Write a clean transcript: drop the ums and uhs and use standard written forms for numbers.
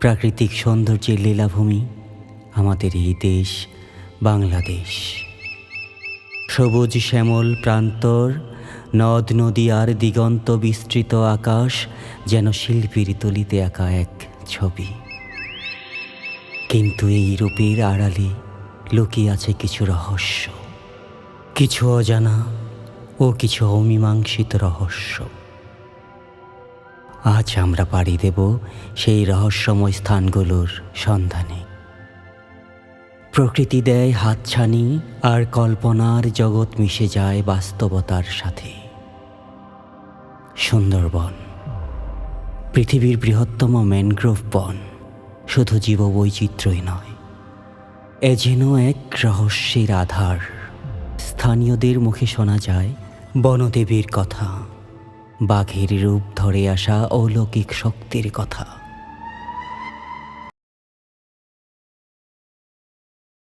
প্রাকৃতিক সৌন্দর্যের লীলাভূমি আমাদের এই দেশ বাংলাদেশ। সবুজ শ্যামল প্রান্তর, নদ নদী আর দিগন্ত বিস্তৃত আকাশ যেন শিল্পীর তুলিতে আঁকা এক ছবি। কিন্তু এই রূপের আড়ালে লুকিয়ে আছে কিছু রহস্য, কিছু অজানা ও কিছু অমীমাংসিত রহস্য। আজ আমরা পাড়ি দেব সেই রহস্যময় স্থানগুলোর সন্ধানে। প্রকৃতি দেয় হাতছানি আর কল্পনার জগৎ মিশে যায় বাস্তবতার সাথে। সুন্দরবন, পৃথিবীর বৃহত্তম ম্যানগ্রোভ বন, শুধু জীববৈচিত্র্যই নয়, এ যেন এক রহস্যের আধার। স্থানীয়দের মুখে শোনা যায় বনদেবীর কথা, বাঘের রূপ ধরে আসা অলৌকিক শক্তির কথা।